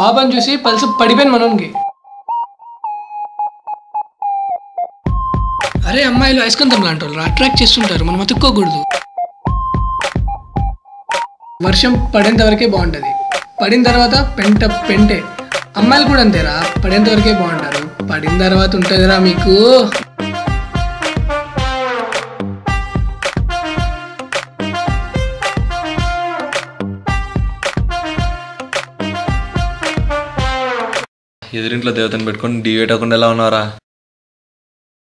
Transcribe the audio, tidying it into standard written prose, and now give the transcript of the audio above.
పాపని చూసి పల్సు పడిపోయింది మనోనికి. అరే అమ్మాయిలు అయస్కాంతం లాంటి వాళ్ళు అట్రాక్ట్ చేస్తుంటారు, మనం అతుక్కోకూడదు. వర్షం పడేంత వరకే బాగుంటుంది, పడిన తర్వాత పెంట పెంటే. అమ్మాయిలు కూడా అంతేరా, పడేంత వరకే బాగుంటారు, పడిన తర్వాత ఉంటుందిరా మీకు. ఎదురింట్లో దేవతను పెట్టుకొని డివేట్ అవ్వకుండా ఎలా ఉన్నారా?